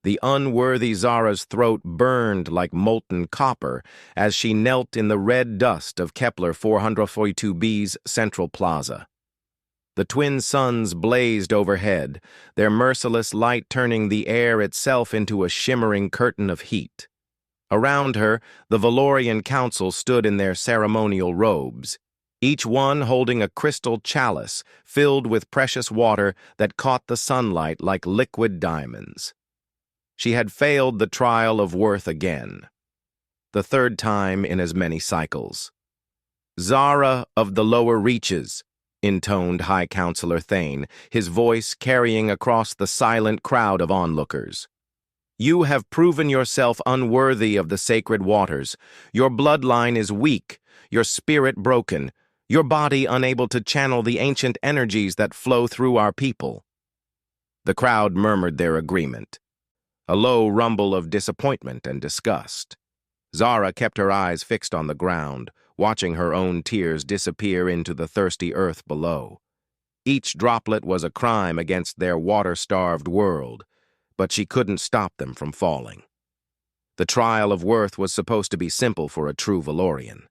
The unworthy Zara's throat burned like molten copper as she knelt in the red dust of Kepler 442b's central plaza. The twin suns blazed overhead, their merciless light turning the air itself into a shimmering curtain of heat. Around her, the Valorian council stood in their ceremonial robes, each one holding a crystal chalice filled with precious water that caught the sunlight like liquid diamonds. She had failed the trial of worth again, the third time in as many cycles. "Zara of the lower reaches," intoned High Counselor Thane, his voice carrying across the silent crowd of onlookers. "You have proven yourself unworthy of the sacred waters. Your bloodline is weak, your spirit broken, your body unable to channel the ancient energies that flow through our people." The crowd murmured their agreement, a low rumble of disappointment and disgust. Zara kept her eyes fixed on the ground, watching her own tears disappear into the thirsty earth below. Each droplet was a crime against their water-starved world, but she couldn't stop them from falling. The trial of worth was supposed to be simple for a true Valorian.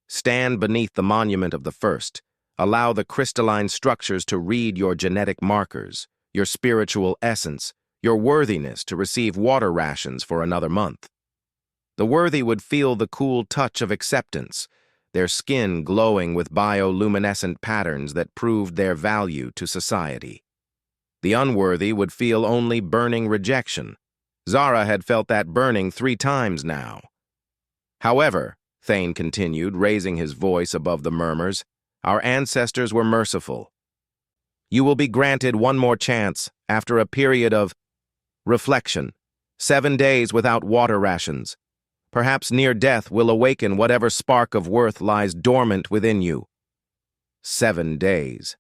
Stand beneath the monument of the first. Allow the crystalline structures to read your genetic markers, your spiritual essence, your worthiness to receive water rations for another month. The worthy would feel the cool touch of acceptance, their skin glowing with bioluminescent patterns that proved their value to society. The unworthy would feel only burning rejection. Zara had felt that burning 3 times now. "However," Thane continued, raising his voice above the murmurs, "our ancestors were merciful. You will be granted one more chance after a period of reflection, 7 days without water rations. Perhaps near death will awaken whatever spark of worth lies dormant within you." 7 days.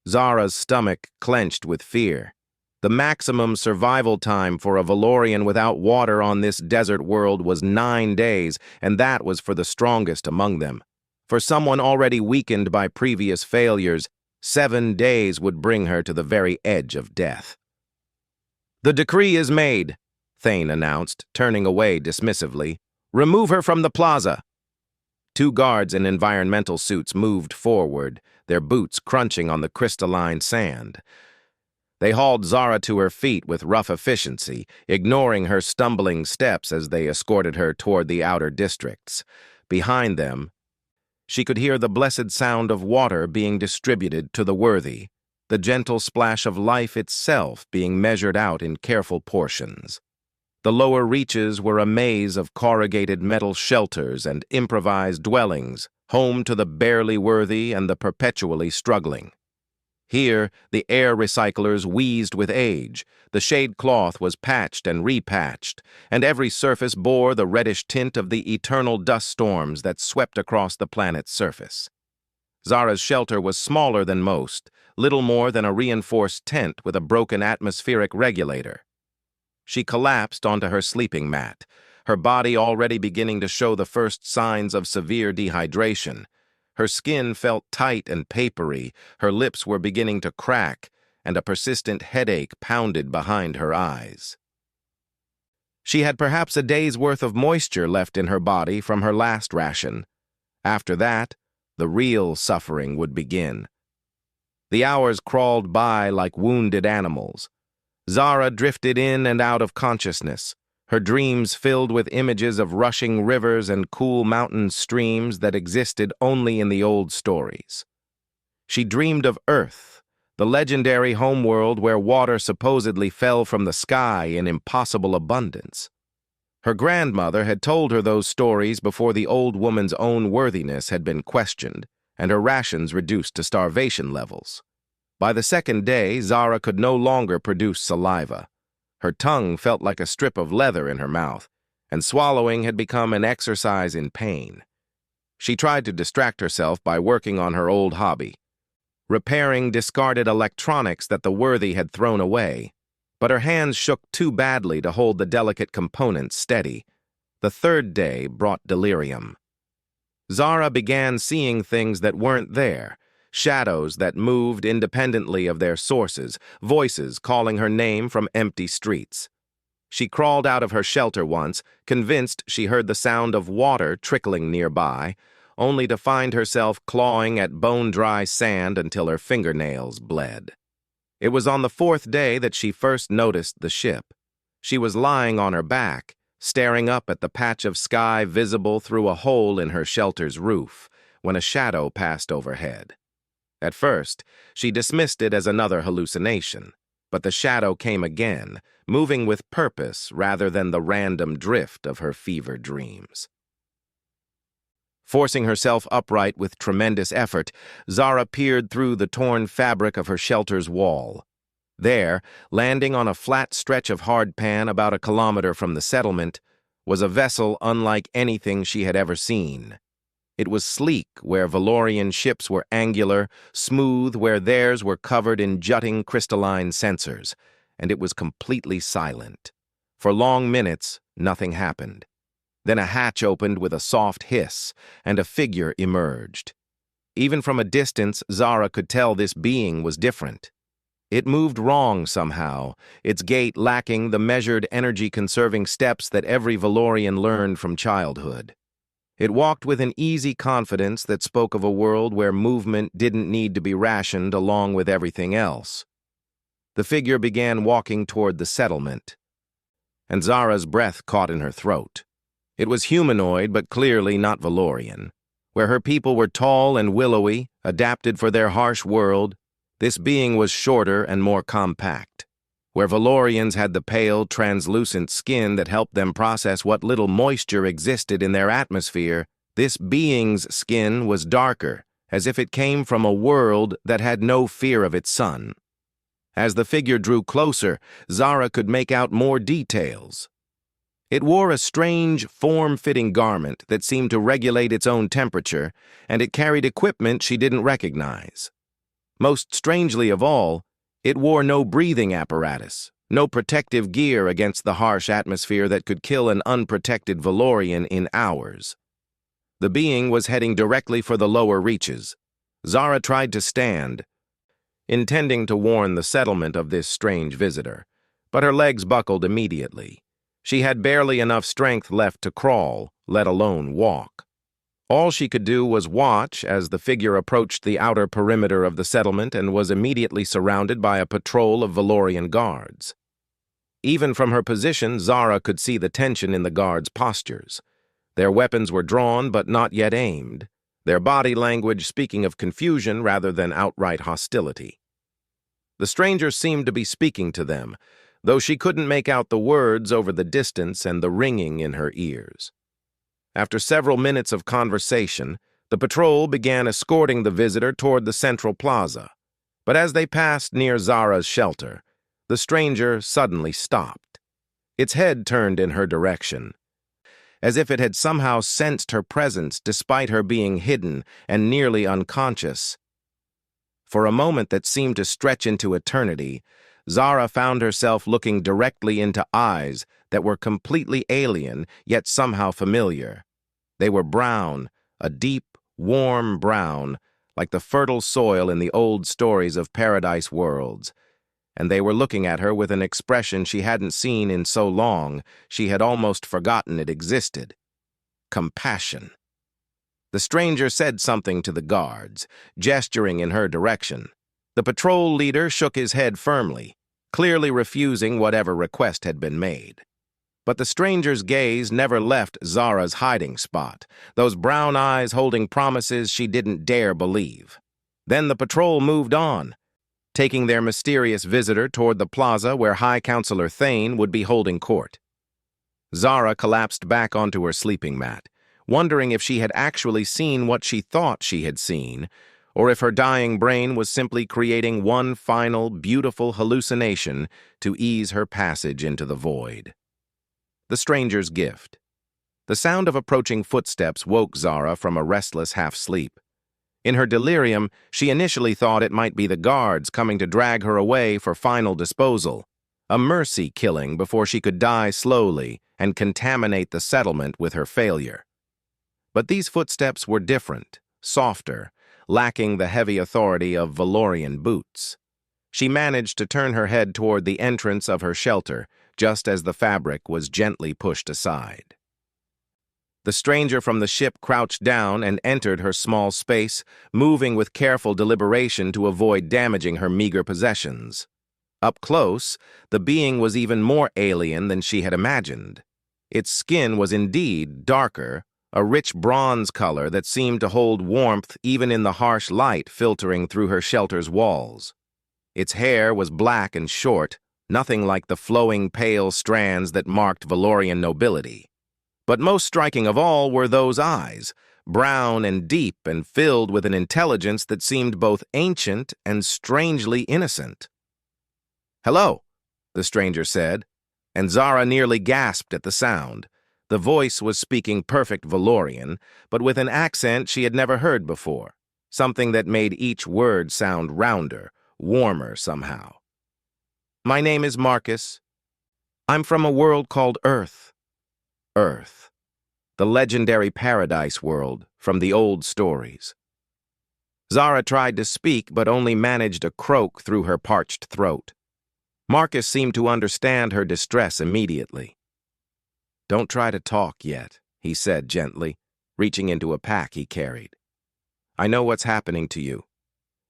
Zara's stomach clenched with fear. The maximum survival time for a Valorian without water on this desert world was 9 days, and that was for the strongest among them. For someone already weakened by previous failures, 7 days would bring her to the very edge of death. "The decree is made," Thane announced, turning away dismissively. "Remove her from the plaza." 2 guards in environmental suits moved forward, their boots crunching on the crystalline sand. They hauled Zara to her feet with rough efficiency, ignoring her stumbling steps as they escorted her toward the outer districts. Behind them, she could hear the blessed sound of water being distributed to the worthy, the gentle splash of life itself being measured out in careful portions. The lower reaches were a maze of corrugated metal shelters and improvised dwellings, home to the barely worthy and the perpetually struggling. Here, the air recyclers wheezed with age, the shade cloth was patched and repatched, and every surface bore the reddish tint of the eternal dust storms that swept across the planet's surface. Zara's shelter was smaller than most, little more than a reinforced tent with a broken atmospheric regulator. She collapsed onto her sleeping mat, her body already beginning to show the first signs of severe dehydration. Her skin felt tight and papery, her lips were beginning to crack, and a persistent headache pounded behind her eyes. She had perhaps a day's worth of moisture left in her body from her last ration. After that, the real suffering would begin. The hours crawled by like wounded animals. Zara drifted in and out of consciousness, her dreams filled with images of rushing rivers and cool mountain streams that existed only in the old stories. She dreamed of Earth, the legendary homeworld where water supposedly fell from the sky in impossible abundance. Her grandmother had told her those stories before the old woman's own worthiness had been questioned and her rations reduced to starvation levels. By the second day, Zara could no longer produce saliva. Her tongue felt like a strip of leather in her mouth, and swallowing had become an exercise in pain. She tried to distract herself by working on her old hobby, repairing discarded electronics that the worthy had thrown away, but her hands shook too badly to hold the delicate components steady. The third day brought delirium. Zara began seeing things that weren't there, shadows that moved independently of their sources, voices calling her name from empty streets. She crawled out of her shelter once, convinced she heard the sound of water trickling nearby, only to find herself clawing at bone-dry sand until her fingernails bled. It was on the fourth day that she first noticed the ship. She was lying on her back, staring up at the patch of sky visible through a hole in her shelter's roof, when a shadow passed overhead. At first, she dismissed it as another hallucination, but the shadow came again, moving with purpose rather than the random drift of her fever dreams. Forcing herself upright with tremendous effort, Zara peered through the torn fabric of her shelter's wall. There, landing on a flat stretch of hardpan about a kilometer from the settlement, was a vessel unlike anything she had ever seen. It was sleek where Valorian ships were angular, smooth where theirs were covered in jutting crystalline sensors, and it was completely silent. For long minutes, nothing happened. Then a hatch opened with a soft hiss, and a figure emerged. Even from a distance, Zara could tell this being was different. It moved wrong somehow, its gait lacking the measured energy-conserving steps that every Valorian learned from childhood. It walked with an easy confidence that spoke of a world where movement didn't need to be rationed along with everything else. The figure began walking toward the settlement, and Zara's breath caught in her throat. It was humanoid, but clearly not Valorian. Where her people were tall and willowy, adapted for their harsh world, this being was shorter and more compact. Where Valorians had the pale, translucent skin that helped them process what little moisture existed in their atmosphere, this being's skin was darker, as if it came from a world that had no fear of its sun. As the figure drew closer, Zara could make out more details. It wore a strange, form-fitting garment that seemed to regulate its own temperature, and it carried equipment she didn't recognize. Most strangely of all, it wore no breathing apparatus, no protective gear against the harsh atmosphere that could kill an unprotected Valorian in hours. The being was heading directly for the lower reaches. Zara tried to stand, intending to warn the settlement of this strange visitor, but her legs buckled immediately. She had barely enough strength left to crawl, let alone walk. All she could do was watch as the figure approached the outer perimeter of the settlement and was immediately surrounded by a patrol of Valorian guards. Even from her position, Zara could see the tension in the guards' postures. Their weapons were drawn but not yet aimed, their body language speaking of confusion rather than outright hostility. The stranger seemed to be speaking to them, though she couldn't make out the words over the distance and the ringing in her ears. After several minutes of conversation, the patrol began escorting the visitor toward the central plaza. But as they passed near Zara's shelter, the stranger suddenly stopped. Its head turned in her direction, as if it had somehow sensed her presence despite her being hidden and nearly unconscious. For a moment that seemed to stretch into eternity, Zara found herself looking directly into eyes that were completely alien, yet somehow familiar. They were brown, a deep, warm brown, like the fertile soil in the old stories of paradise worlds, and they were looking at her with an expression she hadn't seen in so long she had almost forgotten it existed. Compassion. The stranger said something to the guards, gesturing in her direction. The patrol leader shook his head firmly, clearly refusing whatever request had been made. But the stranger's gaze never left Zara's hiding spot, those brown eyes holding promises she didn't dare believe. Then the patrol moved on, taking their mysterious visitor toward the plaza where High Counselor Thane would be holding court. Zara collapsed back onto her sleeping mat, wondering if she had actually seen what she thought she had seen, or if her dying brain was simply creating one final, beautiful hallucination to ease her passage into the void. The stranger's gift. The sound of approaching footsteps woke Zara from a restless half-sleep. In her delirium, she initially thought it might be the guards coming to drag her away for final disposal, a mercy killing before she could die slowly and contaminate the settlement with her failure. But these footsteps were different, softer, lacking the heavy authority of Valorian boots. She managed to turn her head toward the entrance of her shelter, just as the fabric was gently pushed aside. The stranger from the ship crouched down and entered her small space, moving with careful deliberation to avoid damaging her meager possessions. Up close, the being was even more alien than she had imagined. Its skin was indeed darker, a rich bronze color that seemed to hold warmth even in the harsh light filtering through her shelter's walls. Its hair was black and short, nothing like the flowing pale strands that marked Valorian nobility. But most striking of all were those eyes, brown and deep and filled with an intelligence that seemed both ancient and strangely innocent. "Hello," the stranger said, and Zara nearly gasped at the sound. The voice was speaking perfect Valorian, but with an accent she had never heard before, something that made each word sound rounder, warmer somehow. "My name is Marcus. I'm from a world called Earth." Earth, the legendary paradise world from the old stories. Zara tried to speak but only managed a croak through her parched throat. Marcus seemed to understand her distress immediately. "Don't try to talk yet," he said gently, reaching into a pack he carried. "I know what's happening to you.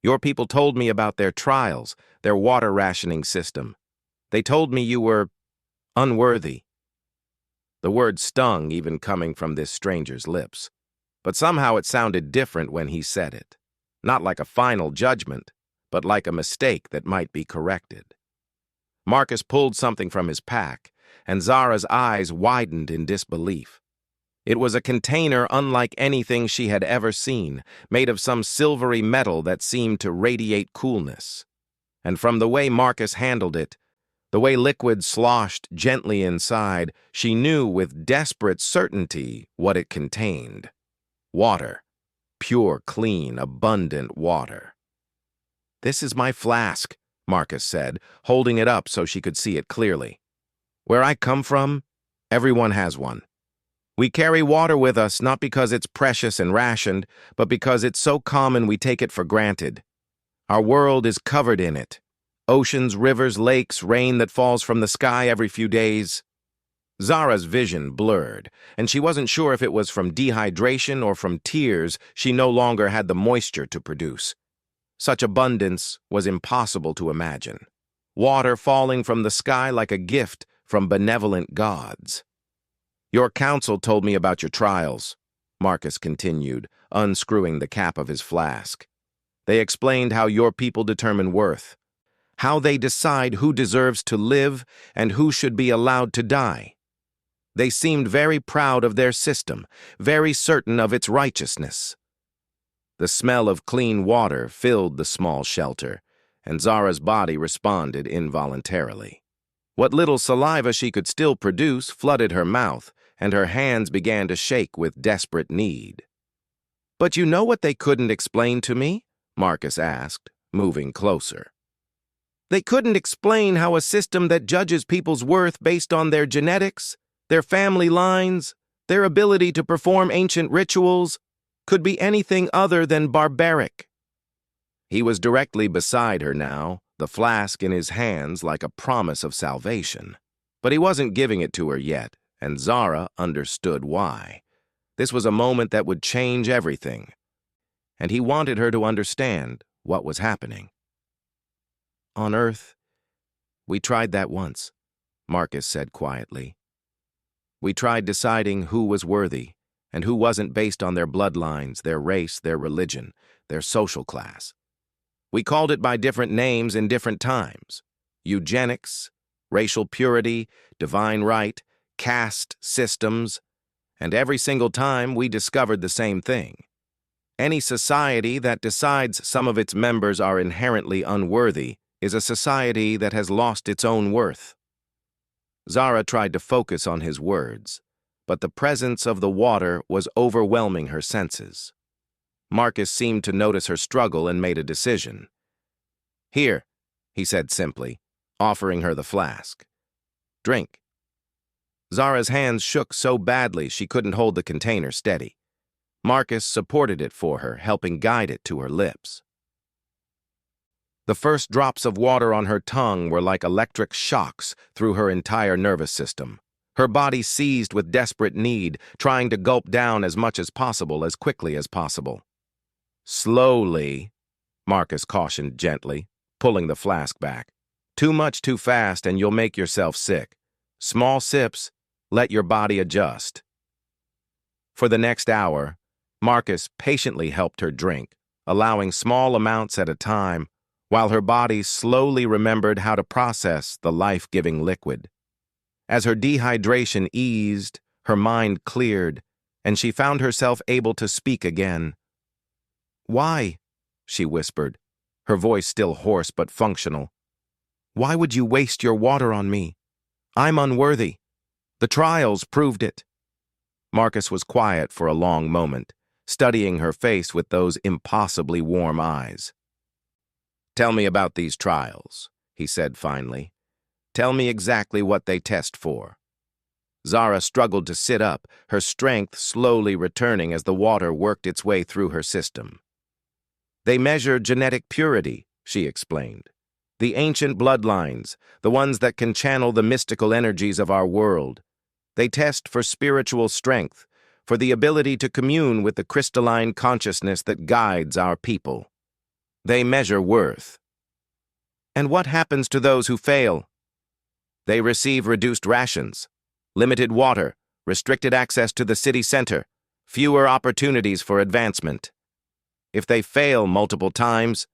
Your people told me about their trials, their water rationing system. They told me you were unworthy." The word stung even coming from this stranger's lips, but somehow it sounded different when he said it. Not like a final judgment, but like a mistake that might be corrected. Marcus pulled something from his pack, and Zara's eyes widened in disbelief. It was a container unlike anything she had ever seen, made of some silvery metal that seemed to radiate coolness. And from the way Marcus handled it, the way liquid sloshed gently inside, she knew with desperate certainty what it contained. Water. Pure, clean, abundant water. "This is my flask," Marcus said, holding it up so she could see it clearly. "Where I come from, everyone has one. We carry water with us not because it's precious and rationed, but because it's so common we take it for granted. Our world is covered in it. Oceans, rivers, lakes, rain that falls from the sky every few days." Zara's vision blurred, and she wasn't sure if it was from dehydration or from tears she no longer had the moisture to produce. Such abundance was impossible to imagine. Water falling from the sky like a gift from benevolent gods. "Your council told me about your trials," Marcus continued, unscrewing the cap of his flask. "They explained how your people determine worth, how they decide who deserves to live and who should be allowed to die. They seemed very proud of their system, very certain of its righteousness." The smell of clean water filled the small shelter, and Zara's body responded involuntarily. What little saliva she could still produce flooded her mouth, and her hands began to shake with desperate need. "But you know what they couldn't explain to me?" Marcus asked, moving closer. "They couldn't explain how a system that judges people's worth based on their genetics, their family lines, their ability to perform ancient rituals, could be anything other than barbaric." He was directly beside her now, the flask in his hands like a promise of salvation. But he wasn't giving it to her yet, and Zara understood why. This was a moment that would change everything, and he wanted her to understand what was happening. "On Earth, we tried that once," Marcus said quietly. "We tried deciding who was worthy and who wasn't based on their bloodlines, their race, their religion, their social class. We called it by different names in different times: eugenics, racial purity, divine right, caste systems, and every single time we discovered the same thing. Any society that decides some of its members are inherently unworthy is a society that has lost its own worth." Zara tried to focus on his words, but the presence of the water was overwhelming her senses. Marcus seemed to notice her struggle and made a decision. "Here," he said simply, offering her the flask. "Drink." Zara's hands shook so badly she couldn't hold the container steady. Marcus supported it for her, helping guide it to her lips. The first drops of water on her tongue were like electric shocks through her entire nervous system. Her body seized with desperate need, trying to gulp down as much as possible, as quickly as possible. "Slowly," Marcus cautioned gently, pulling the flask back. "Too much too fast and you'll make yourself sick. Small sips, let your body adjust." For the next hour, Marcus patiently helped her drink, allowing small amounts at a time, while her body slowly remembered how to process the life-giving liquid. As her dehydration eased, her mind cleared, and she found herself able to speak again. "Why?" she whispered, her voice still hoarse but functional. "Why would you waste your water on me? I'm unworthy. The trials proved it." Marcus was quiet for a long moment, studying her face with those impossibly warm eyes. "Tell me about these trials," he said finally. "Tell me exactly what they test for." Zara struggled to sit up, her strength slowly returning as the water worked its way through her system. "They measure genetic purity," she explained. "The ancient bloodlines, the ones that can channel the mystical energies of our world. They test for spiritual strength, for the ability to commune with the crystalline consciousness that guides our people. They measure worth." "And what happens to those who fail?" "They receive reduced rations, limited water, restricted access to the city center, fewer opportunities for advancement. If they fail multiple times,"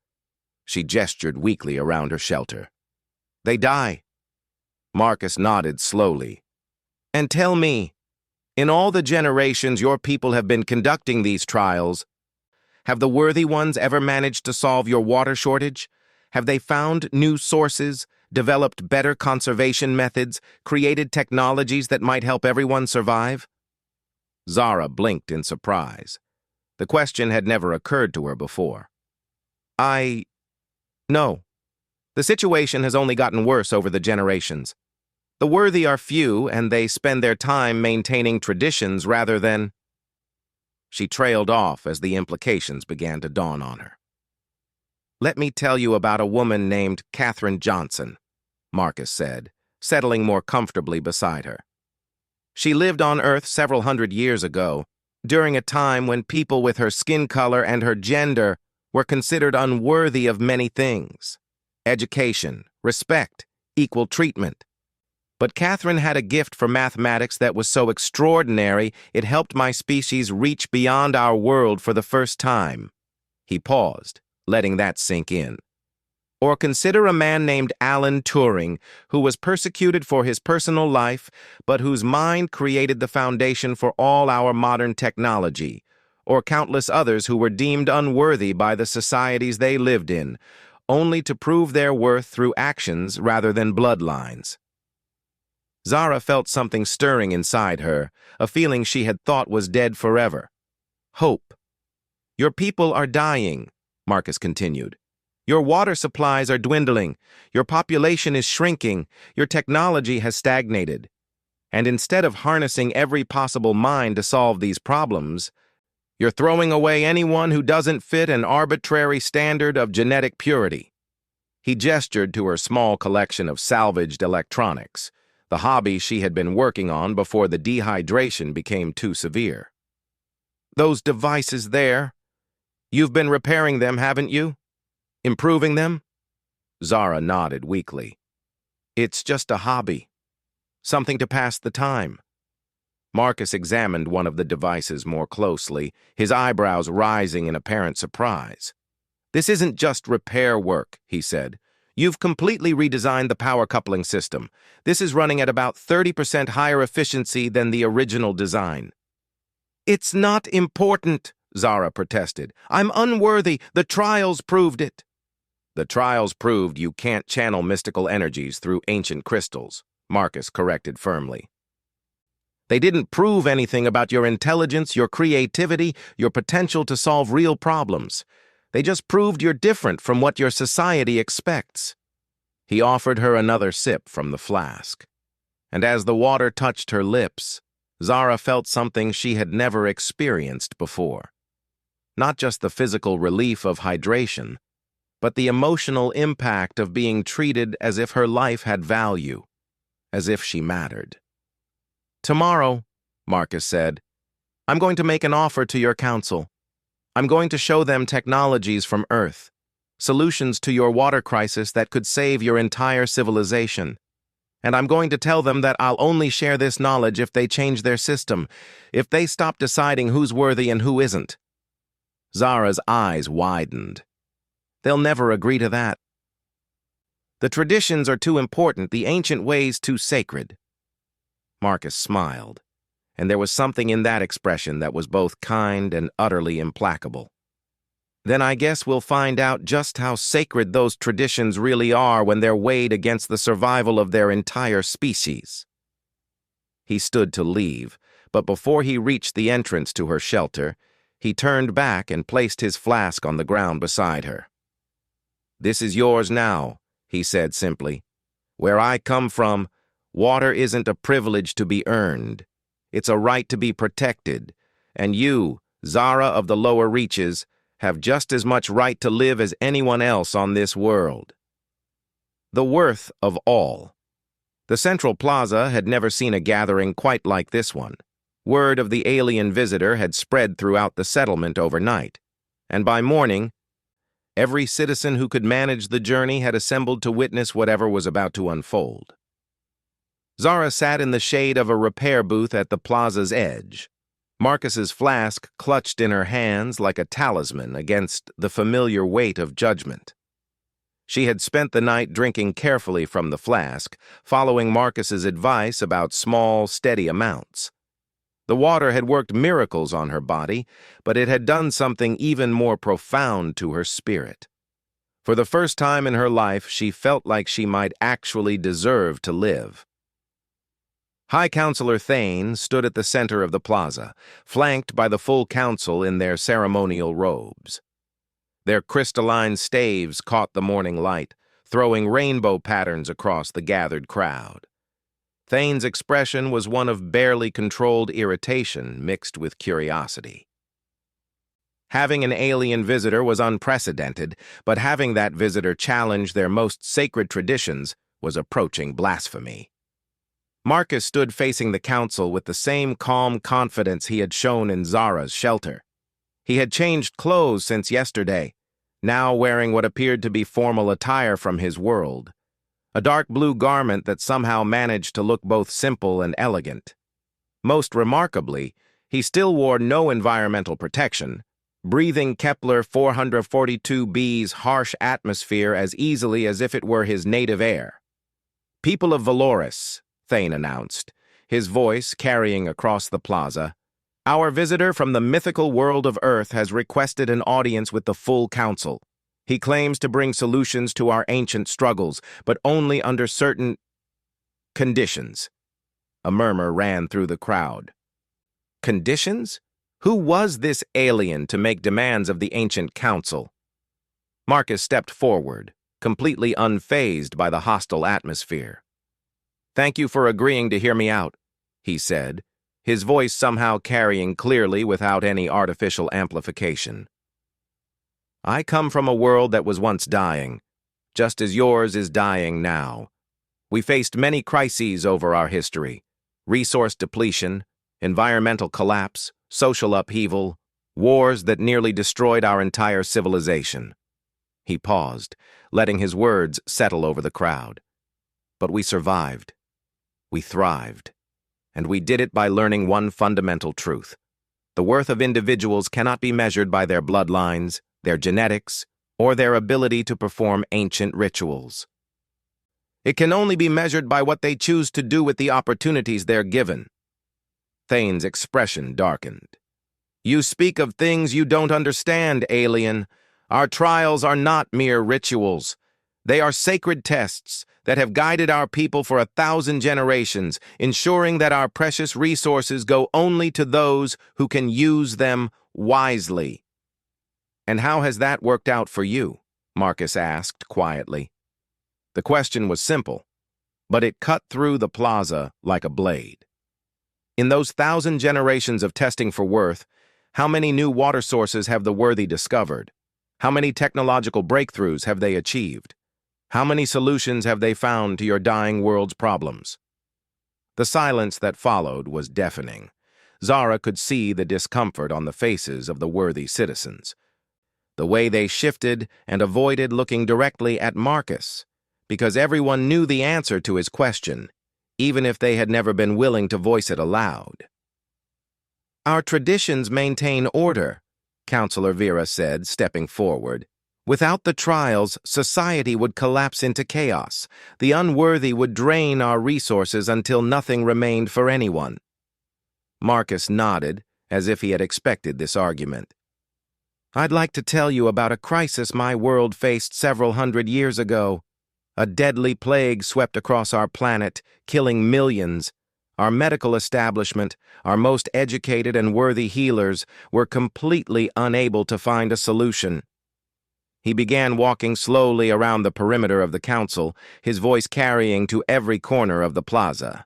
she gestured weakly around her shelter, "they die." Marcus nodded slowly. "And tell me, in all the generations your people have been conducting these trials, have the worthy ones ever managed to solve your water shortage? Have they found new sources, developed better conservation methods, created technologies that might help everyone survive?" Zara blinked in surprise. The question had never occurred to her before. No. The situation has only gotten worse over the generations. The worthy are few, and they spend their time maintaining traditions rather than—" She trailed off as the implications began to dawn on her. "Let me tell you about a woman named Katherine Johnson," Marcus said, settling more comfortably beside her. "She lived on Earth several hundred years ago, during a time when people with her skin color and her gender were considered unworthy of many things: education, respect, equal treatment. But Catherine had a gift for mathematics that was so extraordinary it helped my species reach beyond our world for the first time." He paused, letting that sink in. "Or consider a man named Alan Turing, who was persecuted for his personal life, but whose mind created the foundation for all our modern technology. Or countless others who were deemed unworthy by the societies they lived in, only to prove their worth through actions rather than bloodlines." Zara felt something stirring inside her, a feeling she had thought was dead forever. Hope. "Your people are dying," Marcus continued. "Your water supplies are dwindling, your population is shrinking, your technology has stagnated. And instead of harnessing every possible mind to solve these problems, you're throwing away anyone who doesn't fit an arbitrary standard of genetic purity." He gestured to her small collection of salvaged electronics, the hobby she had been working on before the dehydration became too severe. "Those devices there, you've been repairing them, haven't you? Improving them?" Zara nodded weakly. "It's just a hobby. Something to pass the time." Marcus examined one of the devices more closely, his eyebrows rising in apparent surprise. "This isn't just repair work," he said. "You've completely redesigned the power coupling system. This is running at about 30% higher efficiency than the original design." "It's not important," Zara protested. "I'm unworthy. The trials proved it." "The trials proved you can't channel mystical energies through ancient crystals," Marcus corrected firmly. "They didn't prove anything about your intelligence, your creativity, your potential to solve real problems. They just proved you're different from what your society expects." He offered her another sip from the flask. And as the water touched her lips, Zara felt something she had never experienced before. Not just the physical relief of hydration, but the emotional impact of being treated as if her life had value, as if she mattered. "Tomorrow," Marcus said, "I'm going to make an offer to your council. I'm going to show them technologies from Earth, solutions to your water crisis that could save your entire civilization. And I'm going to tell them that I'll only share this knowledge if they change their system, if they stop deciding who's worthy and who isn't." Zara's eyes widened. "They'll never agree to that. The traditions are too important, the ancient ways too sacred." Marcus smiled, and there was something in that expression that was both kind and utterly implacable. "Then I guess we'll find out just how sacred those traditions really are when they're weighed against the survival of their entire species." He stood to leave, but before he reached the entrance to her shelter, he turned back and placed his flask on the ground beside her. "This is yours now," he said simply. "Where I come from, water isn't a privilege to be earned. It's a right to be protected, and you, Zara of the lower reaches, have just as much right to live as anyone else on this world." The worth of all. The Central Plaza had never seen a gathering quite like this one. Word of the alien visitor had spread throughout the settlement overnight, and by morning, every citizen who could manage the journey had assembled to witness whatever was about to unfold. Zara sat in the shade of a repair booth at the plaza's edge, Marcus's flask clutched in her hands like a talisman against the familiar weight of judgment. She had spent the night drinking carefully from the flask, following Marcus's advice about small, steady amounts. The water had worked miracles on her body, but it had done something even more profound to her spirit. For the first time in her life, she felt like she might actually deserve to live. High Counselor Thane stood at the center of the plaza, flanked by the full council in their ceremonial robes. Their crystalline staves caught the morning light, throwing rainbow patterns across the gathered crowd. Thane's expression was one of barely controlled irritation mixed with curiosity. Having an alien visitor was unprecedented, but having that visitor challenge their most sacred traditions was approaching blasphemy. Marcus stood facing the council with the same calm confidence he had shown in Zara's shelter. He had changed clothes since yesterday, now wearing what appeared to be formal attire from his world, a dark blue garment that somehow managed to look both simple and elegant. Most remarkably, he still wore no environmental protection, breathing Kepler 442b's harsh atmosphere as easily as if it were his native air. "People of Valoris," Thane announced, his voice carrying across the plaza, "our visitor from the mythical world of Earth has requested an audience with the full council. He claims to bring solutions to our ancient struggles, but only under certain conditions." A murmur ran through the crowd. Conditions? Who was this alien to make demands of the ancient council? Marcus stepped forward, completely unfazed by the hostile atmosphere. "Thank you for agreeing to hear me out," he said, his voice somehow carrying clearly without any artificial amplification. "I come from a world that was once dying, just as yours is dying now. We faced many crises over our history: resource depletion, environmental collapse, social upheaval, wars that nearly destroyed our entire civilization." He paused, letting his words settle over the crowd. "But we survived. We thrived. And we did it by learning one fundamental truth. The worth of individuals cannot be measured by their bloodlines, their genetics, or their ability to perform ancient rituals. It can only be measured by what they choose to do with the opportunities they're given." Thane's expression darkened. "You speak of things you don't understand, alien. Our trials are not mere rituals. They are sacred tests that have guided our people for 1,000 generations, ensuring that our precious resources go only to those who can use them wisely." "And how has that worked out for you?" Marcus asked quietly. The question was simple, but it cut through the plaza like a blade. In those 1,000 generations of testing for worth, how many new water sources have the worthy discovered? How many technological breakthroughs have they achieved? How many solutions have they found to your dying world's problems? The silence that followed was deafening. Zara could see the discomfort on the faces of the worthy citizens. The way they shifted and avoided looking directly at Marcus, because everyone knew the answer to his question, even if they had never been willing to voice it aloud. Our traditions maintain order, Counselor Vera said, stepping forward. Without the trials, society would collapse into chaos. The unworthy would drain our resources until nothing remained for anyone. Marcus nodded, as if he had expected this argument. I'd like to tell you about a crisis my world faced several hundred years ago. A deadly plague swept across our planet, killing millions. Our medical establishment, our most educated and worthy healers, were completely unable to find a solution. He began walking slowly around the perimeter of the council, his voice carrying to every corner of the plaza.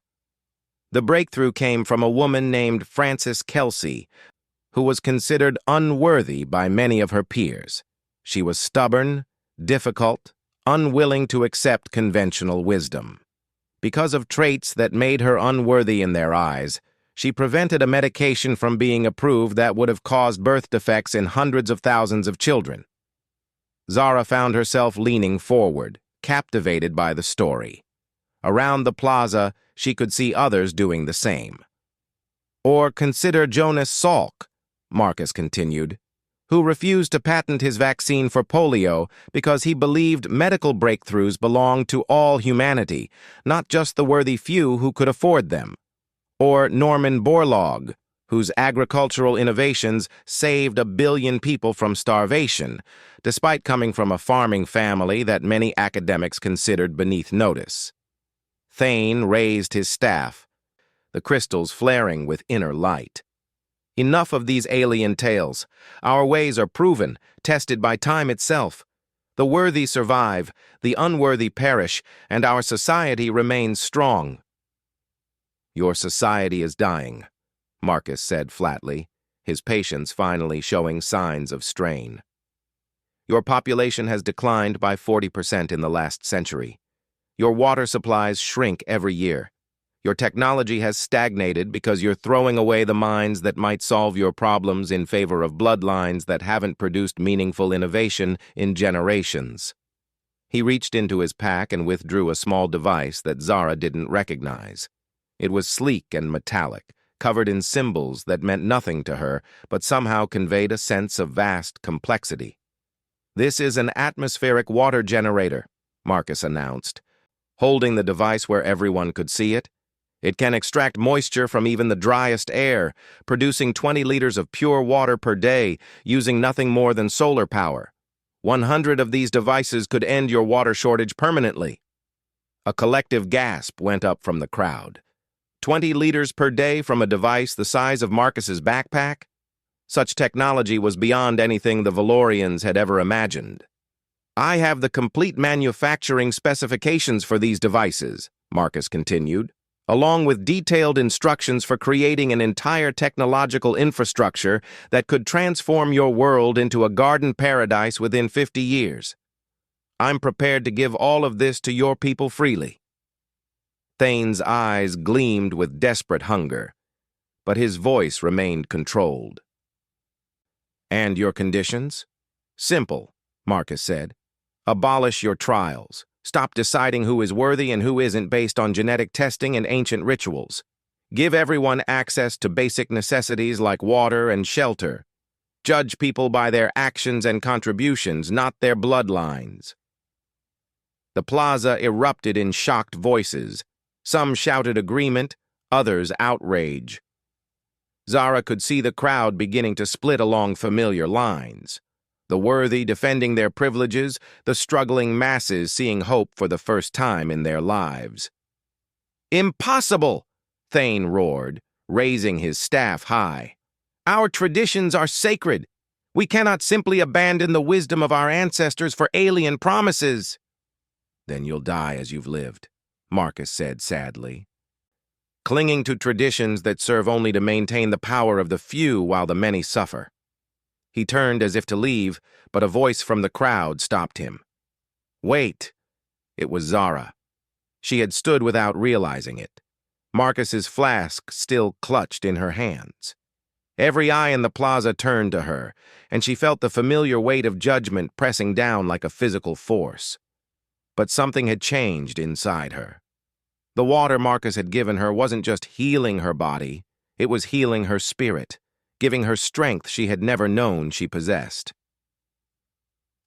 The breakthrough came from a woman named Frances Kelsey, who was considered unworthy by many of her peers. She was stubborn, difficult, unwilling to accept conventional wisdom. Because of traits that made her unworthy in their eyes, she prevented a medication from being approved that would have caused birth defects in hundreds of thousands of children. Zara found herself leaning forward, captivated by the story. Around the plaza, she could see others doing the same. Or consider Jonas Salk, Marcus continued, who refused to patent his vaccine for polio because he believed medical breakthroughs belonged to all humanity, not just the worthy few who could afford them. Or Norman Borlaug, whose agricultural innovations saved 1 billion people from starvation, despite coming from a farming family that many academics considered beneath notice. Thane raised his staff, the crystals flaring with inner light. Enough of these alien tales. Our ways are proven, tested by time itself. The worthy survive, the unworthy perish, and our society remains strong. Your society is dying, Marcus said flatly, his patience finally showing signs of strain. Your population has declined by 40% in the last century. Your water supplies shrink every year. Your technology has stagnated because you're throwing away the minds that might solve your problems in favor of bloodlines that haven't produced meaningful innovation in generations. He reached into his pack and withdrew a small device that Zara didn't recognize. It was sleek and metallic, covered in symbols that meant nothing to her, but somehow conveyed a sense of vast complexity. This is an atmospheric water generator, Marcus announced, holding the device where everyone could see it. It can extract moisture from even the driest air, producing 20 liters of pure water per day, using nothing more than solar power. 100 of these devices could end your water shortage permanently. A collective gasp went up from the crowd. 20 liters per day from a device the size of Marcus's backpack? Such technology was beyond anything the Valorians had ever imagined. I have the complete manufacturing specifications for these devices, Marcus continued, along with detailed instructions for creating an entire technological infrastructure that could transform your world into a garden paradise within 50 years. I'm prepared to give all of this to your people freely. Thane's eyes gleamed with desperate hunger, but his voice remained controlled. And your conditions? Simple, Marcus said. Abolish your trials. Stop deciding who is worthy and who isn't based on genetic testing and ancient rituals. Give everyone access to basic necessities like water and shelter. Judge people by their actions and contributions, not their bloodlines. The plaza erupted in shocked voices. Some shouted agreement, others outrage. Zara could see the crowd beginning to split along familiar lines. The worthy defending their privileges, the struggling masses seeing hope for the first time in their lives. Impossible! Thane roared, raising his staff high. Our traditions are sacred. We cannot simply abandon the wisdom of our ancestors for alien promises. Then you'll die as you've lived, Marcus said sadly. Clinging to traditions that serve only to maintain the power of the few while the many suffer. He turned as if to leave, but a voice from the crowd stopped him. "Wait!" It was Zara. She had stood without realizing it, Marcus's flask still clutched in her hands. Every eye in the plaza turned to her, and she felt the familiar weight of judgment pressing down like a physical force. But something had changed inside her. The water Marcus had given her wasn't just healing her body, it was healing her spirit, giving her strength she had never known she possessed.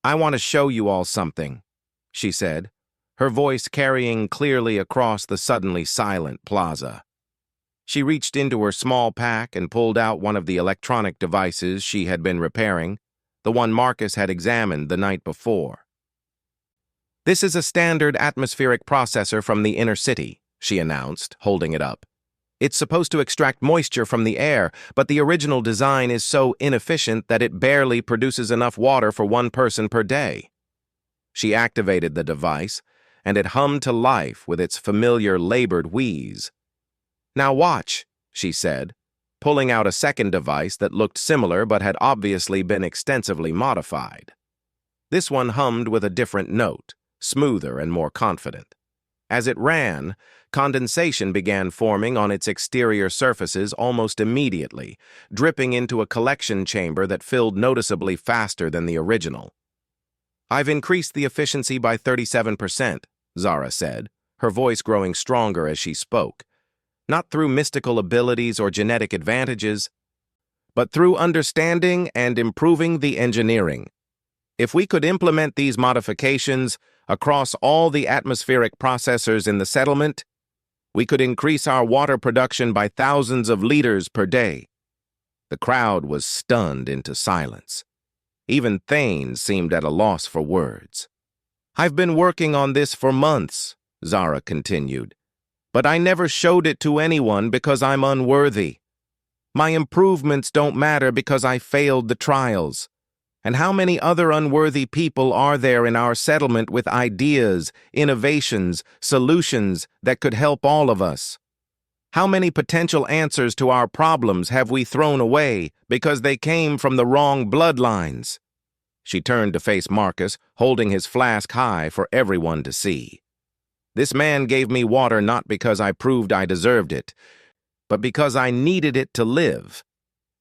"I want to show you all something," she said, her voice carrying clearly across the suddenly silent plaza. She reached into her small pack and pulled out one of the electronic devices she had been repairing, the one Marcus had examined the night before. "This is a standard atmospheric processor from the inner city," she announced, holding it up. "It's supposed to extract moisture from the air, but the original design is so inefficient that it barely produces enough water for one person per day." She activated the device, and it hummed to life with its familiar labored wheeze. "Now watch," she said, pulling out a second device that looked similar but had obviously been extensively modified. This one hummed with a different note, smoother and more confident. As it ran, condensation began forming on its exterior surfaces almost immediately, dripping into a collection chamber that filled noticeably faster than the original. "I've increased the efficiency by 37%, Zara said, her voice growing stronger as she spoke. "Not through mystical abilities or genetic advantages, but through understanding and improving the engineering. If we could implement these modifications across all the atmospheric processors in the settlement, we could increase our water production by thousands of liters per day." The crowd was stunned into silence. Even Thane seemed at a loss for words. "I've been working on this for months," Zara continued, "but I never showed it to anyone because I'm unworthy. My improvements don't matter because I failed the trials. And how many other unworthy people are there in our settlement with ideas, innovations, solutions that could help all of us? How many potential answers to our problems have we thrown away because they came from the wrong bloodlines?" She turned to face Marcus, holding his flask high for everyone to see. "This man gave me water not because I proved I deserved it, but because I needed it to live.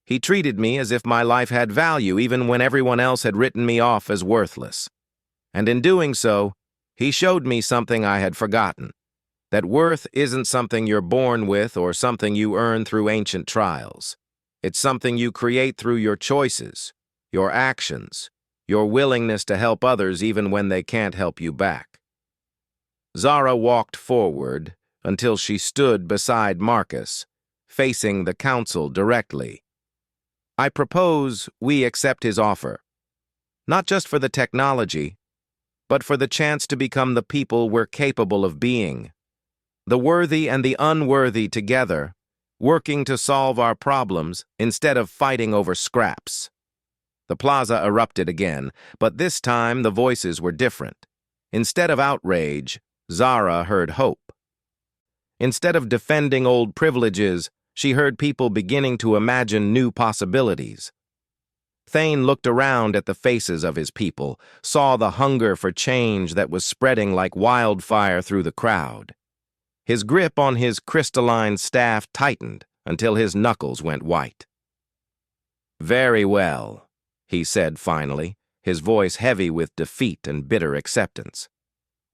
He treated me as if my life had value even when everyone else had written me off as worthless. And in doing so, he showed me something I had forgotten, that worth isn't something you're born with or something you earn through ancient trials. It's something you create through your choices, your actions, your willingness to help others even when they can't help you back." Zara walked forward until she stood beside Marcus, facing the council directly. "I propose we accept his offer, not just for the technology, but for the chance to become the people we're capable of being. The worthy and the unworthy together, working to solve our problems instead of fighting over scraps." The plaza erupted again, but this time the voices were different. Instead of outrage, Zara heard hope. Instead of defending old privileges, she heard people beginning to imagine new possibilities. Thane looked around at the faces of his people, saw the hunger for change that was spreading like wildfire through the crowd. His grip on his crystalline staff tightened until his knuckles went white. "Very well," he said finally, his voice heavy with defeat and bitter acceptance.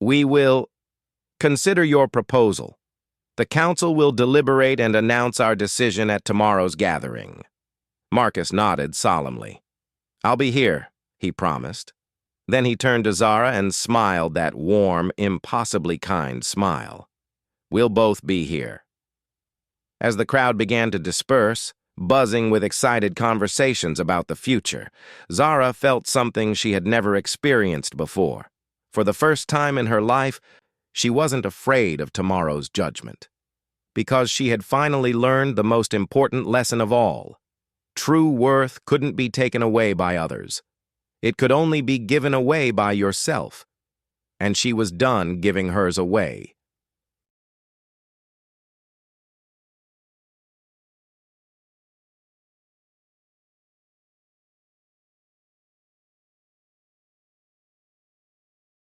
"We will consider your proposal. The council will deliberate and announce our decision at tomorrow's gathering." Marcus nodded solemnly. "I'll be here," he promised. Then he turned to Zara and smiled that warm, impossibly kind smile. "We'll both be here." As the crowd began to disperse, buzzing with excited conversations about the future, Zara felt something she had never experienced before. For the first time in her life, she wasn't afraid of tomorrow's judgment. Because she had finally learned the most important lesson of all. True worth couldn't be taken away by others. It could only be given away by yourself. And she was done giving hers away.